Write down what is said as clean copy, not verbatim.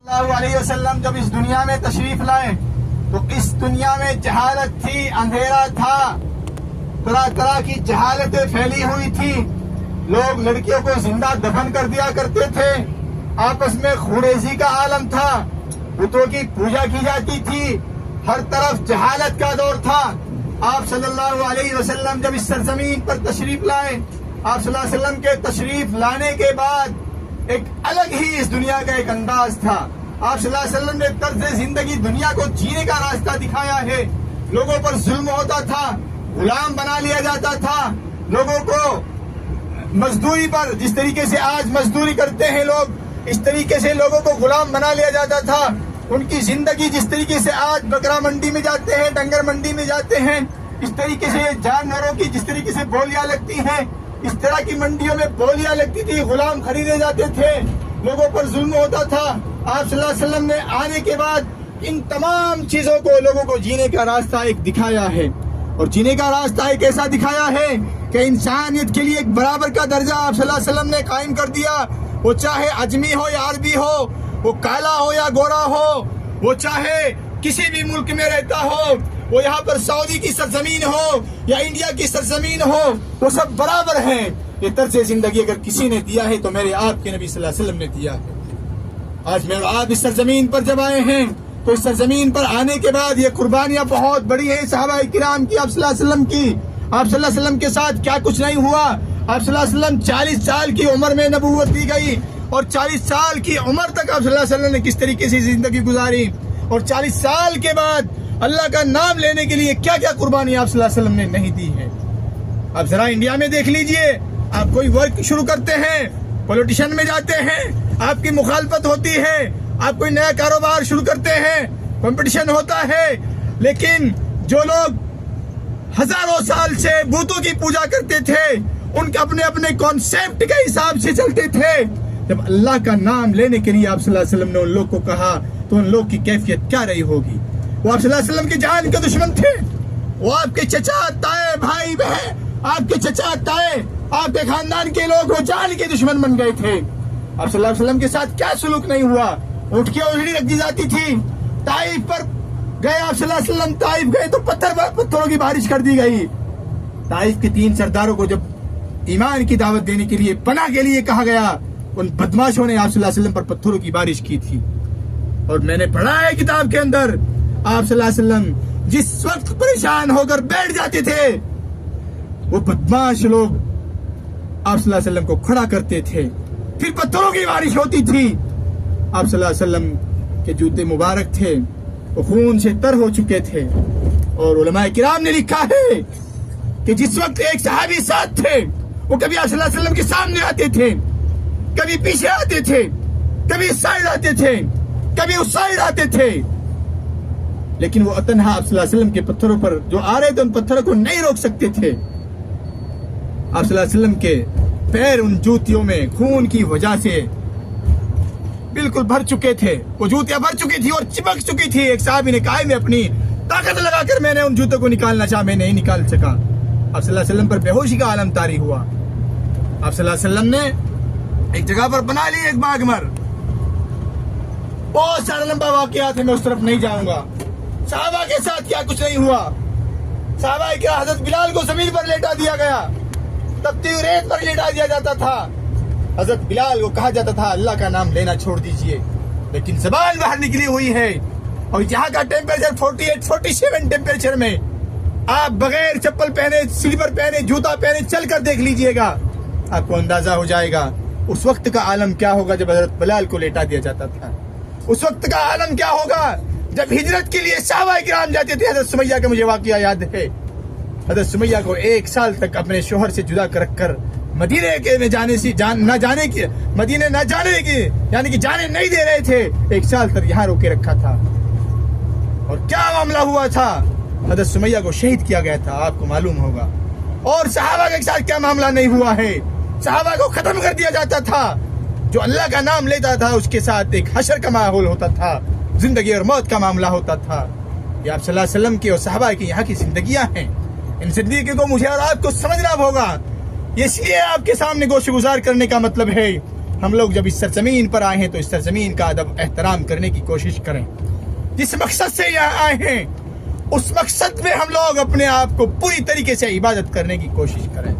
सल्लल्लाहु अलैहि वसल्लम जब इस दुनिया में तशरीफ लाए तो इस दुनिया में जहालत थी, अंधेरा था, तरह तरह की जहालतें फैली हुई थी। लोग लड़कियों को जिंदा दफन कर दिया करते थे, आपस में खूरेजी का आलम था, बुतों की पूजा की जाती थी, हर तरफ जहालत का दौर था। आप सल्लल्लाहु अलैहि वसल्लम जब इस सरजमीन पर तशरीफ लाए, आप सल्लल्लाहु अलैहि वसल्लम के तशरीफ लाने के बाद एक अलग ही इस दुनिया का एक अंदाज था। आप सल्लल्लाहु अलैहि वसल्लम ने तर्ज जिंदगी दुनिया को जीने का रास्ता दिखाया है। लोगों पर जुल्म होता था, गुलाम बना लिया जाता था, लोगों को मजदूरी पर, जिस तरीके से आज मजदूरी करते हैं लोग, इस तरीके से लोगों को गुलाम बना लिया जाता था। उनकी जिंदगी जिस तरीके से आज बकरा मंडी में जाते हैं, डंगर मंडी में जाते हैं, इस तरीके से जानवरों की जिस तरीके से बोलियां लगती हैं, इस तरह की मंडियों में बोलियां लगती थी, गुलाम खरीदे जाते थे, लोगों पर जुल्म होता था। आप सल्लल्लाहु अलैहि वसल्लम ने आने के बाद इन तमाम चीजों को, लोगों को जीने का रास्ता एक दिखाया है। और जीने का रास्ता एक ऐसा दिखाया है कि इंसानियत के लिए एक बराबर का दर्जा आप सल्लल्लाहु अलैहि वसल्लम ने कायम कर दिया। वो चाहे अजमी हो या अरबी हो, वो काला हो या गोरा हो, वो चाहे किसी भी मुल्क में रहता हो, वो यहाँ पर सऊदी की सरजमीन हो या इंडिया की सरजमीन हो, वो सब बराबर हैं। ये तर्ज जिंदगी अगर किसी ने दिया है तो मेरे आपके नबी सल्लल्लाहु अलैहि वसल्लम ने दिया है। आज मेरे आप इस सरजमीन पर जब आए हैं तो इस सरजमीन पर आने के बाद ये कुर्बानियां बहुत बड़ी है सहाबा किराम की, आप सल्लल्लाहु अलैहि वसल्लम की। आप सल्लल्लाहु अलैहि वसल्लम के साथ क्या कुछ नहीं हुआ। आप सल्लल्लाहु अलैहि वसल्लम 40 साल की उम्र में नबूवत दी गई और 40 साल की उम्र तक आप सल्लल्लाहु अलैहि वसल्लम ने किस तरीके से जिंदगी गुजारी, और 40 साल के बाद अल्लाह का नाम लेने के लिए क्या क्या कुर्बानी आप सल्लल्लाहु अलैहि वसल्लम ने नहीं दी है। आप जरा इंडिया में देख लीजिए, आप कोई वर्क शुरू करते हैं, पॉलिटिशियन में जाते हैं, आपकी मुखालफत होती है, आप कोई नया कारोबार शुरू करते हैं, कंपटीशन होता है, लेकिन जो लोग हजारों साल से बूतों की पूजा करते थे, उनके अपने अपने कॉन्सेप्ट के हिसाब से चलते थे, जब अल्लाह का नाम लेने के लिए आप सल्लल्लाहु अलैहि वसल्लम ने उन लोग को कहा तो उन लोग की कैफियत क्या रही होगी। वो आप सल्लल्लाहु अलैहि वसल्लम की जान के दुश्मन थे, वो आपके चचा ताए भाई बहन, आपके चचा ताए, आपके खानदान के लोग वो जान के दुश्मन बन गए थे। आप सल्लल्लाहु अलैहि वसल्लम के साथ क्या सुलूक नहीं हुआ। उठ के उजड़ी रख दी जाती थी। ताइफ पर गए आप सल्लल्लाहु अलैहि वसल्लम, ताइफ गए तो पत्थरों की बारिश कर दी गई। ताइफ के 3 सरदारों को जब ईमान की दावत देने के लिए, पनाह के लिए कहा गया, उन बदमाशों ने आप सल्लल्लाहु अलैहि वसल्लम पर पत्थरों की बारिश की थी। और मैंने पढ़ा है किताब के अंदर, आप सल्लल्लाहु अलैहि वसल्लम जिस वक्त परेशान होकर बैठ जाते थे, वो बदमाश लोग आप सल्लल्लाहु अलैहि वसल्लम को खड़ा करते थे, फिर पत्थरों की बारिश होती थी। आप सल्लल्लाहु अलैहि वसल्लम के जूते मुबारक थे, वो खून से तर हो चुके थे। और उलमाए किराम ने लिखा है कि जिस वक्त एक सहाबी साथ थे, वो कभी आप सल्लल्लाहु अलैहि वसल्लम के सामने आते थे, कभी पीछे आते थे, कभी इस साइड आते थे, कभी उस साइड आते थे, लेकिन वो तन्हा आप सल्लल्लाहु अलैहि वसल्लम के पत्थरों पर जो आ रहे थे, उन पत्थरों को नहीं रोक सकते थे। आप सल्लल्लाहु अलैहि वसल्लम के पैर उन जूतियों में खून की वजह से बिल्कुल भर चुके थे, वो जूतियां भर चुकी थी और चिपक चुकी थी। एक साहबी ने कहा, मैं अपनी ताकत लगाकर मैंने उन जूतों को निकालना चाहा, मैं नहीं निकाल सका। आप सल्लल्लाहु अलैहि वसल्लम पर बेहोशी का आलम तारी हुआ। आप सल्लल्लाहु अलैहि वसल्लम ने एक जगह पर बना ली एक बागमर। बहुत सारा लंबा वाकयात है, मैं उस तरफ नहीं जाऊंगा। साहबा के साथ क्या कुछ नहीं हुआ। साहबा के हजरत बिलाल को जमीन पर लेटा दिया गया, तपती हुई रेत पर लेटा दिया जाता था। हजरत बिलाल को कहा जाता था अल्लाह का नाम लेना छोड़ दीजिए, लेकिन ज़बान बाहर निकली हुई है। और यहाँ का टेम्परेचर 48-47 टेम्परेचर में आप बगैर चप्पल पहने, स्लीपर पहने, जूता पहने चल कर देख लीजिएगा, आपको अंदाजा हो जाएगा उस वक्त का आलम क्या होगा जब हजरत बिलाल को लेटा दिया जाता था। उस वक्त का आलम क्या होगा जब हिजरत के लिए सहाबा किराम जाते थे। हजरत सुमैया का मुझे वाकया याद है। हजरत सुमैया को 1 साल तक अपने शोहर से जुदा कर रखकर मदीने के में जाने से मदीने न जाने की यानी कि जाने नहीं दे रहे थे। 1 साल तक यहाँ रोके रखा था। और क्या मामला हुआ था, हजरत सुमैया को शहीद किया गया था, आपको मालूम होगा। और सहाबा के साथ क्या मामला नहीं हुआ है, सहाबा को खत्म कर दिया जाता था। जो अल्लाह का नाम लेता था उसके साथ एक हशर का माहौल होता था, जिंदगी और मौत का मामला होता था। ये आप सल्लल्लाहु अलैहि वसल्लम की और सहाबा की यहाँ की जिंदगियां हैं। इन जिंदगी को मुझे और आपको समझना होगा। इसलिए आपके सामने गोश गुजार करने का मतलब है हम लोग जब इस सरजमीन पर आए हैं तो इस सरजमीन का अदब एहतराम करने की कोशिश करें। जिस मकसद से यहाँ आए हैं उस मकसद में हम लोग अपने आप को पूरी तरीके से इबादत करने की कोशिश करें।